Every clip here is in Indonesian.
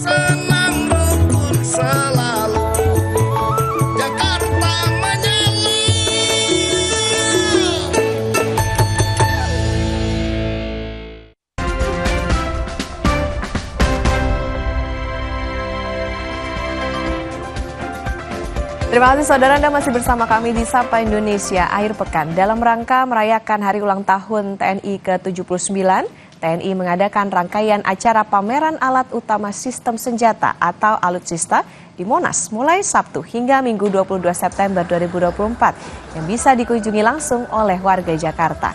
senang rukun selalu. Jakarta menyala. Terima kasih saudara, Anda masih bersama kami di Sapa Indonesia Akhir Pekan. Dalam rangka merayakan hari ulang tahun TNI ke-79, TNI mengadakan rangkaian acara pameran alat utama sistem senjata atau alutsista di Monas mulai Sabtu hingga Minggu 22 September 2024 yang bisa dikunjungi langsung oleh warga Jakarta.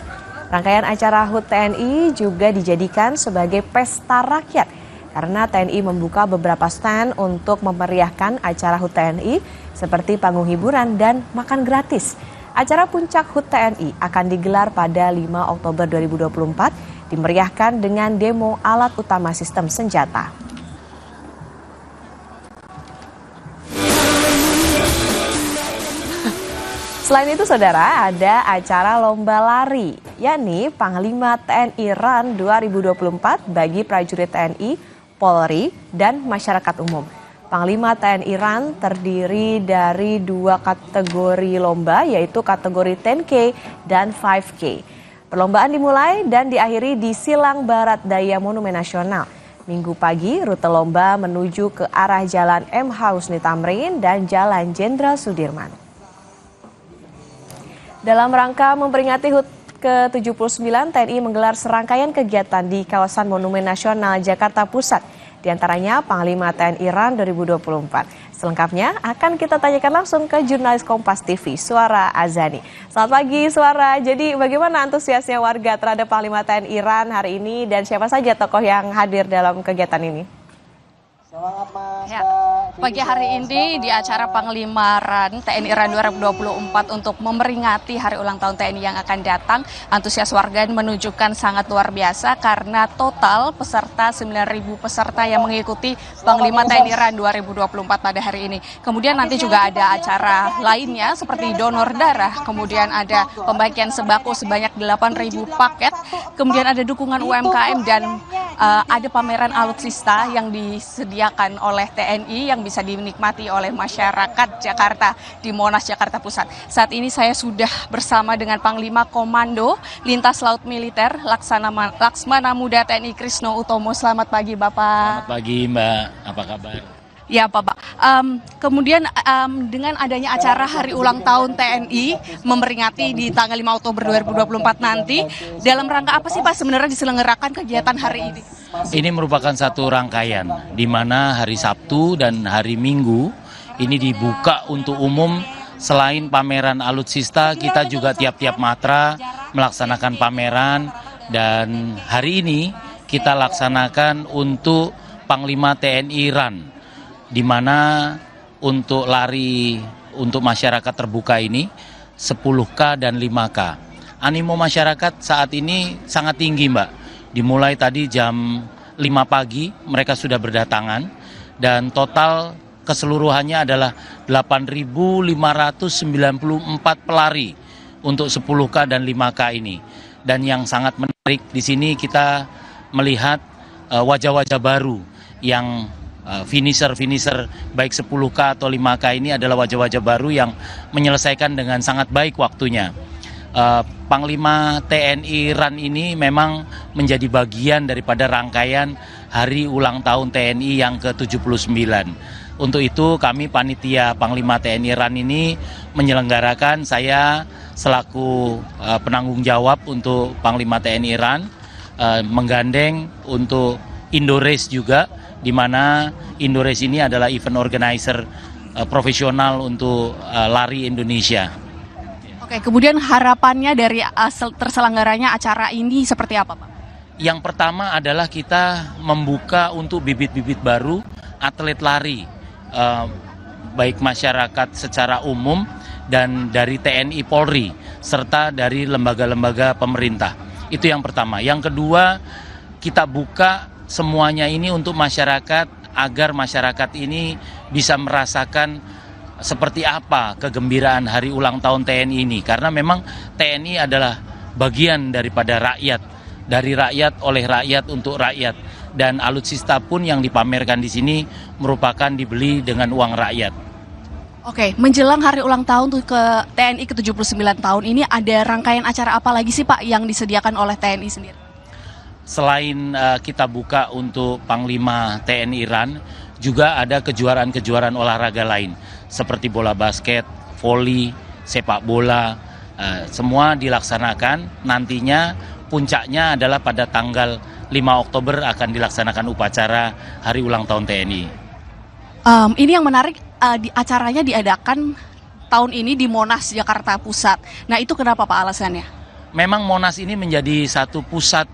Rangkaian acara HUT TNI juga dijadikan sebagai pesta rakyat karena TNI membuka beberapa stand untuk memeriahkan acara HUT TNI seperti panggung hiburan dan makan gratis. Acara puncak HUT TNI akan digelar pada 5 Oktober 2024, dimeriahkan dengan demo alat utama sistem senjata. Selain itu saudara, ada acara lomba lari, yakni Panglima TNI Run 2024 bagi prajurit TNI, Polri, dan masyarakat umum. Panglima TNI Run terdiri dari 2 kategori lomba, yaitu kategori 10K dan 5K. Perlombaan dimulai dan diakhiri di Silang Barat Daya Monumen Nasional. Minggu pagi, rute lomba menuju ke arah Jalan M. Husni Tamrin dan Jalan Jenderal Sudirman. Dalam rangka memperingati HUT ke-79, TNI menggelar serangkaian kegiatan di kawasan Monumen Nasional Jakarta Pusat. Di antaranya Panglima TNI Run 2024. Selengkapnya akan kita tanyakan langsung ke jurnalis Kompas TV, Suara Azani. Selamat pagi Suara, jadi bagaimana antusiasnya warga terhadap Panglima TNI Run hari ini dan siapa saja tokoh yang hadir dalam kegiatan ini? Semangat Mas. Ya, pagi hari ini di acara Panglima Run TNI Run 2024 untuk memperingati hari ulang tahun TNI yang akan datang, antusias warga menunjukkan sangat luar biasa karena total peserta 9.000 peserta yang mengikuti Panglima TNI Run 2024 pada hari ini. Kemudian nanti juga ada acara lainnya seperti donor darah, kemudian ada pembagian sembako sebanyak 8.000 paket, kemudian ada dukungan UMKM dan ada pameran alutsista yang disediakan oleh TNI yang bisa dinikmati oleh masyarakat Jakarta di Monas, Jakarta Pusat. Saat ini saya sudah bersama dengan Panglima Komando Lintas Laut Militer Laksmana Muda TNI Krisno Utomo. Selamat pagi Bapak. Selamat pagi Mbak, apa kabar? Ya Bapak, kemudian dengan adanya acara hari ulang tahun TNI memperingati di tanggal 5 Oktober 2024 nanti, dalam rangka apa sih Pak sebenarnya diselenggarakan kegiatan hari ini? Ini merupakan satu rangkaian di mana hari Sabtu dan hari Minggu ini dibuka untuk umum. Selain pameran alutsista, kita juga tiap-tiap matra melaksanakan pameran dan hari ini kita laksanakan untuk Panglima TNI Run, di mana untuk lari untuk masyarakat terbuka ini 10K dan 5K. Animo masyarakat saat ini sangat tinggi Mbak. Dimulai tadi jam 5 pagi mereka sudah berdatangan dan total keseluruhannya adalah 8.594 pelari untuk 10K dan 5K ini. Dan yang sangat menarik di sini kita melihat wajah-wajah baru yang finisher baik 10K atau 5K ini adalah wajah-wajah baru yang menyelesaikan dengan sangat baik waktunya. Panglima TNI Run ini memang menjadi bagian daripada rangkaian hari ulang tahun TNI yang ke-79. Untuk itu kami panitia Panglima TNI Run ini menyelenggarakan, saya selaku penanggung jawab untuk Panglima TNI Run menggandeng untuk Indorace juga, di mana Indorace ini adalah event organizer profesional untuk lari Indonesia. Oke, kemudian harapannya dari terselenggaranya acara ini seperti apa Pak? Yang pertama adalah kita membuka untuk bibit-bibit baru atlet lari, baik masyarakat secara umum dan dari TNI Polri, serta dari lembaga-lembaga pemerintah. Itu yang pertama. Yang kedua, kita buka semuanya ini untuk masyarakat, agar masyarakat ini bisa merasakan seperti apa kegembiraan hari ulang tahun TNI ini. Karena memang TNI adalah bagian daripada rakyat dari rakyat, oleh rakyat, untuk rakyat. Dan alutsista pun yang dipamerkan di sini merupakan dibeli dengan uang rakyat. Oke, menjelang hari ulang tahun tuh ke TNI ke-79 tahun ini ada rangkaian acara apa lagi sih Pak yang disediakan oleh TNI sendiri? Selain kita buka untuk Panglima TNI Iran, juga ada kejuaraan-kejuaraan olahraga lain seperti bola basket, voli, sepak bola, semua dilaksanakan. Nantinya puncaknya adalah pada tanggal 5 Oktober akan dilaksanakan upacara Hari Ulang Tahun TNI. Ini yang menarik, di acaranya diadakan tahun ini di Monas, Jakarta Pusat. Nah itu kenapa Pak alasannya? Memang Monas ini menjadi satu pusat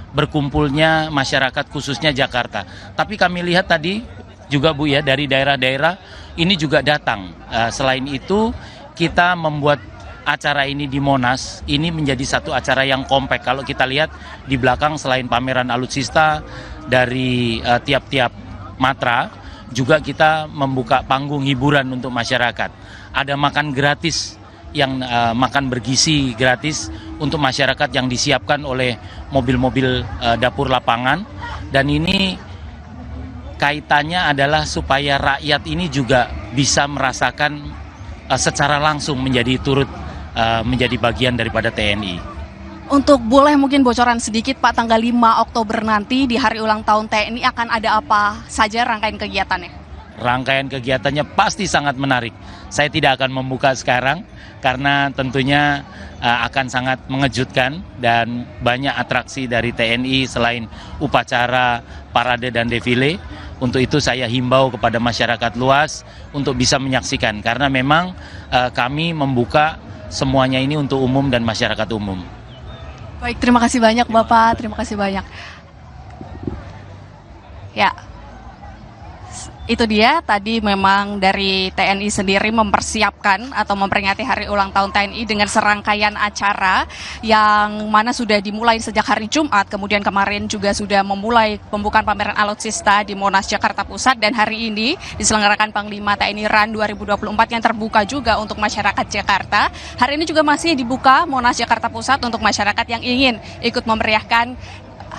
berkumpulnya masyarakat khususnya Jakarta. Tapi kami lihat tadi juga Bu ya, dari daerah-daerah ini juga datang. Selain itu kita membuat acara ini di Monas, ini menjadi satu acara yang kompak. Kalau kita lihat di belakang selain pameran alutsista dari tiap-tiap matra, juga kita membuka panggung hiburan untuk masyarakat. Ada makan gratis, yang makan bergizi gratis untuk masyarakat yang disiapkan oleh mobil-mobil dapur lapangan. Dan ini kaitannya adalah supaya rakyat ini juga bisa merasakan secara langsung menjadi menjadi bagian daripada TNI. Untuk boleh mungkin bocoran sedikit Pak, tanggal 5 Oktober nanti di hari ulang tahun TNI akan ada apa saja rangkaian kegiatannya? Rangkaian kegiatannya pasti sangat menarik. Saya tidak akan membuka sekarang karena tentunya akan sangat mengejutkan dan banyak atraksi dari TNI selain upacara, parade dan defile. Untuk itu saya himbau kepada masyarakat luas untuk bisa menyaksikan karena memang kami membuka semuanya ini untuk umum dan masyarakat umum. Baik, terima kasih banyak Bapak, terima kasih banyak. Ya, itu dia tadi memang dari TNI sendiri mempersiapkan atau memperingati hari ulang tahun TNI dengan serangkaian acara yang mana sudah dimulai sejak hari Jumat, kemudian kemarin juga sudah memulai pembukaan pameran alutsista di Monas Jakarta Pusat, dan hari ini diselenggarakan Panglima TNI RAN 2024 yang terbuka juga untuk masyarakat Jakarta. Hari ini juga masih dibuka Monas Jakarta Pusat untuk masyarakat yang ingin ikut memeriahkan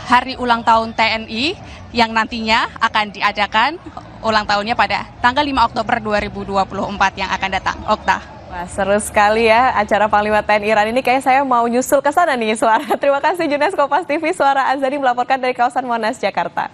hari ulang tahun TNI yang nantinya akan diadakan ulang tahunnya pada tanggal 5 Oktober 2024 yang akan datang. Okta. Wah, seru sekali ya acara Panglima TNI Iran ini. Kayak saya mau nyusul ke sana nih, Suara. Terima kasih Junes, Kompas TV, Suara Azadi melaporkan dari kawasan Monas, Jakarta.